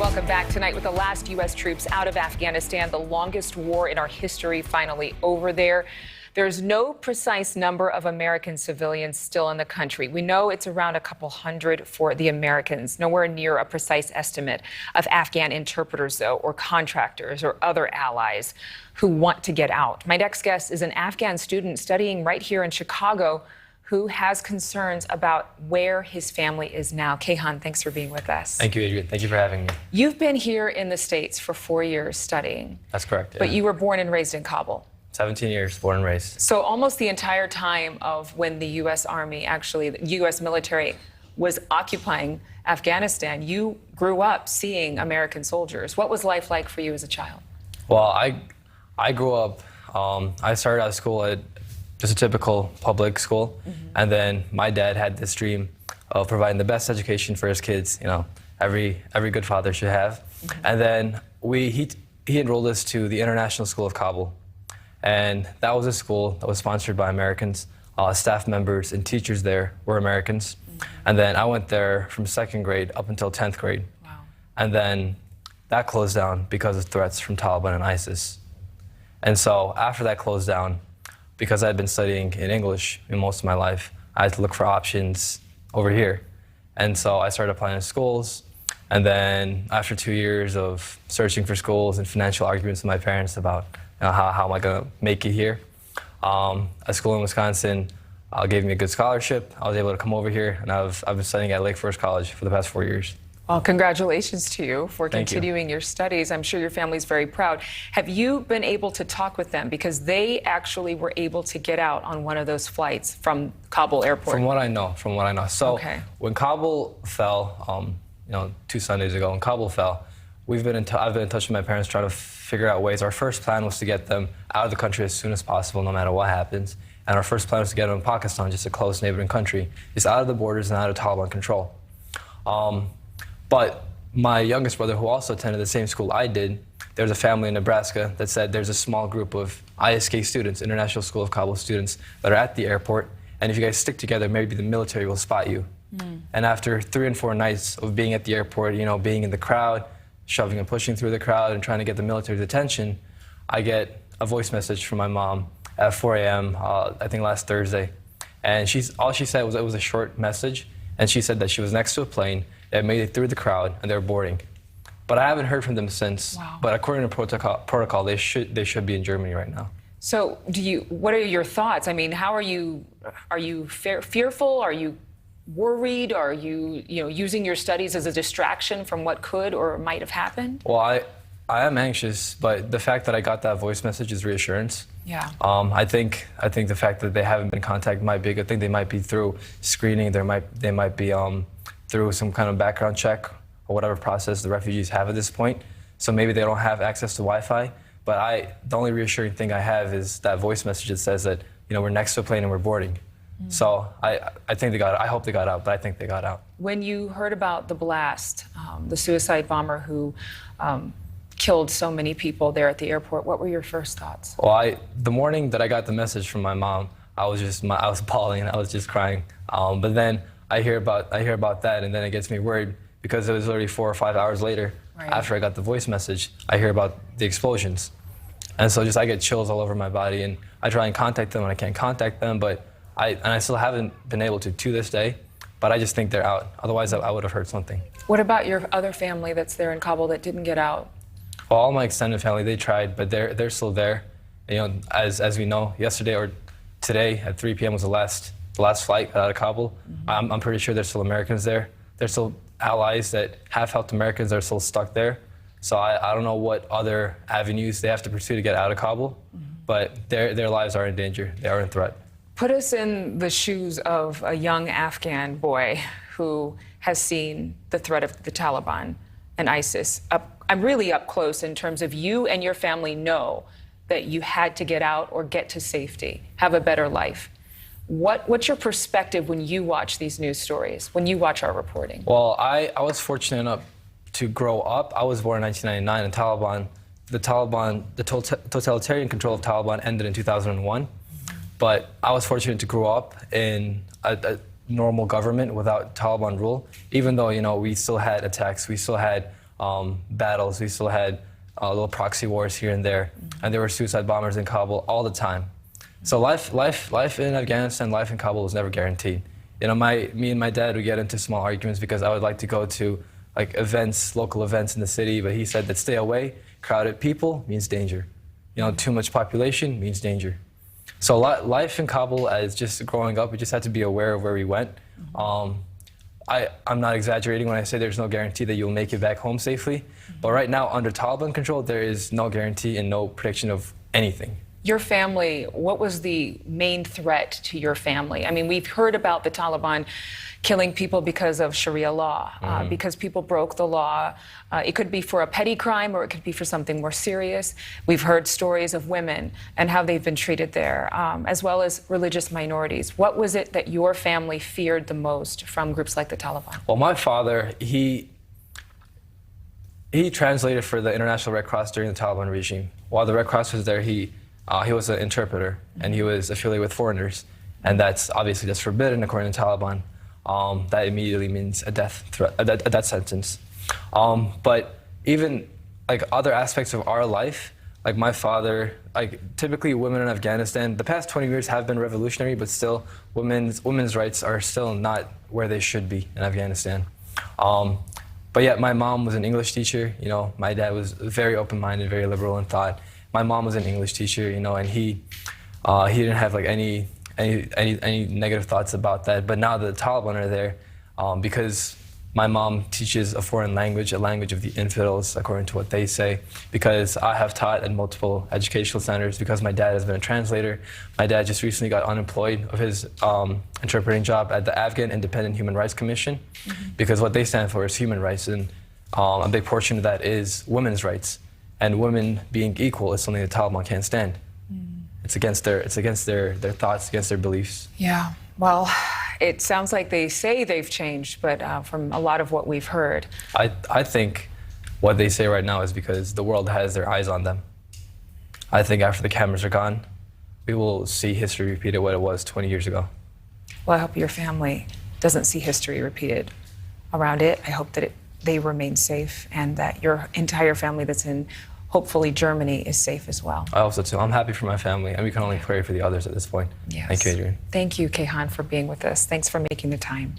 Welcome back. Tonight, with the last U.S. troops out of Afghanistan, the longest war in our history finally over there. There's no precise number of American civilians still in the country. We know it's around a couple hundred for the Americans, nowhere near a precise estimate of Afghan interpreters, though, or contractors or other allies who want to get out. My next guest is an Afghan student studying right here in Chicago who has concerns about where his family is now. Kayhan, thanks for being with us. Thank you, Adrian. Thank you for having me. You've been here in the States for 4 years studying. That's correct. But you were born and raised in Kabul. 17 years, born and raised. So almost the entire time of when the U.S. Army, actually the U.S. military, was occupying Afghanistan, you grew up seeing American soldiers. What was life like for you as a child? Well, I grew up, I started out of school at just a typical public school. And then my dad had this dream of providing the best education for his kids, you know, every good father should have. And then he enrolled us to the International School of Kabul. And that was a school that was sponsored by Americans. Staff members and teachers there were Americans. And then I went there from 2nd grade up until 10th grade. Wow. And then that closed down because of threats from Taliban and ISIS. And so after that closed down, because I'd been studying in English in most of my life, I had to look for options over here. And so I started applying to schools. And then after 2 years of searching for schools and financial arguments with my parents about how am I going to make it here, a school in Wisconsin gave me a good scholarship. I was able to come over here, and I've been studying at Lake Forest College for the past 4 years. Well, congratulations to you for Thank you. continuing your studies. I'm sure your family's very proud. Have you been able to talk with them? Because they actually were able to get out on one of those flights from Kabul airport. From what I know. So okay. When Kabul fell, 2 Sundays ago, when Kabul fell, I've been in touch with my parents trying to figure out ways. Our first plan was to get them out of the country as soon as possible, no matter what happens. And our first plan was to get them in Pakistan, just a close neighboring country, just out of the borders and out of Taliban control. But my youngest brother, who also attended the same school I did, there was a family in Nebraska that said there's a small group of ISK students, International School of Kabul students, that are at the airport, and if you guys stick together, maybe the military will spot you. And after 3 and 4 nights of being at the airport, being in the crowd, shoving and pushing through the crowd and trying to get the military's attention, I get a voice message from my mom at 4 a.m., I think last Thursday. And all she said was it was a short message, and she said that she was next to a plane that made it through the crowd and they were boarding. But I haven't heard from them since. Wow. But according to protocol, they should be in Germany right now. So what are your thoughts? I mean, how are you fearful? Are you worried? Are you, using your studies as a distraction from what could or might have happened? Well, I am anxious, but the fact that I got that voice message is reassurance. Yeah. I think the fact that they haven't been contacted might be a good thing. They might be through screening. They might be through some kind of background check or whatever process the refugees have at this point. So maybe they don't have access to Wi-Fi. But the only reassuring thing I have is that voice message that says that we're next to a plane and we're boarding. So I think they got out. I hope they got out, but I think they got out. When you heard about the blast, the suicide bomber who killed so many people there at the airport, what were your first thoughts? Well, the morning that I got the message from my mom, I was bawling and I was just crying. But then I hear about that, and then it gets me worried because it was literally 4 or 5 hours later, right, after I got the voice message, I hear about the explosions. And so I get chills all over my body, and I try and contact them and I can't contact them, but I still haven't been able to this day, but I just think they're out. Otherwise, I would have heard something. What about your other family that's there in Kabul that didn't get out? Well, all my extended family, they tried, but they're still there. As we know, yesterday or today at 3 p.m. was the last flight out of Kabul. I'm pretty sure there's still Americans there. There's still allies that have helped Americans that are still stuck there. So I don't know what other avenues they have to pursue to get out of Kabul, but their lives are in danger. They are in threat. Put us in the shoes of a young Afghan boy who has seen the threat of the Taliban and ISIS. I'm really up close in terms of you and your family know that you had to get out or get to safety, have a better life. What's your perspective when you watch these news stories, when you watch our reporting? Well, I was fortunate enough to grow up. I was born in 1999, and the totalitarian control of Taliban ended in 2001. But I was fortunate to grow up in a normal government without Taliban rule, even though, we still had attacks, we still had battles. We still had little proxy wars here and there, and there were suicide bombers in Kabul all the time. So life in Afghanistan, life in Kabul was never guaranteed. You know, me and my dad would get into small arguments because I would like to go to like events, local events in the city, but he said that stay away. Crowded people means danger. You know, too much population means danger. So life in Kabul, as just growing up, we just had to be aware of where we went. I'm not exaggerating when I say there's no guarantee that you'll make it back home safely. But right now, under Taliban control, there is no guarantee and no prediction of anything. Your family, what was the main threat to your family? I mean, we've heard about the Taliban killing people because of Sharia law, because people broke the law. It could be for a petty crime or it could be for something more serious. We've heard stories of women and how they've been treated there, as well as religious minorities. What was it that your family feared the most from groups like the Taliban? Well, my father, he translated for the International Red Cross during the Taliban regime. While the Red Cross was there, he was an interpreter, and he was affiliated with foreigners, and that's forbidden according to Taliban. That immediately means a death sentence. But even like other aspects of our life, like my father, like typically women in Afghanistan, the past 20 years have been revolutionary, but still women's rights are still not where they should be in Afghanistan. But yet my mom was an English teacher. You know, my dad was very open-minded, very liberal in thought. My mom was an English teacher, you know, and he didn't have like any negative thoughts about that. But now that the Taliban are there, because my mom teaches a foreign language, a language of the infidels, according to what they say, because I have taught at multiple educational centers, because my dad has been a translator. My dad just recently got unemployed of his interpreting job at the Afghan Independent Human Rights Commission, because what they stand for is human rights, and a big portion of that is women's rights. And women being equal is something the Taliban can't stand. It's against their thoughts, against their beliefs. Yeah, well, it sounds like they say they've changed, but from a lot of what we've heard. I think what they say right now is because the world has their eyes on them. I think after the cameras are gone, we will see history repeated what it was 20 years ago. Well, I hope your family doesn't see history repeated around it. I hope that they remain safe and that your entire family that's in, hopefully, Germany is safe as well. I hope so too. I'm happy for my family, and we can only pray for the others at this point. Yes. Thank you, Adrian. Thank you, Kayhan, for being with us. Thanks for making the time.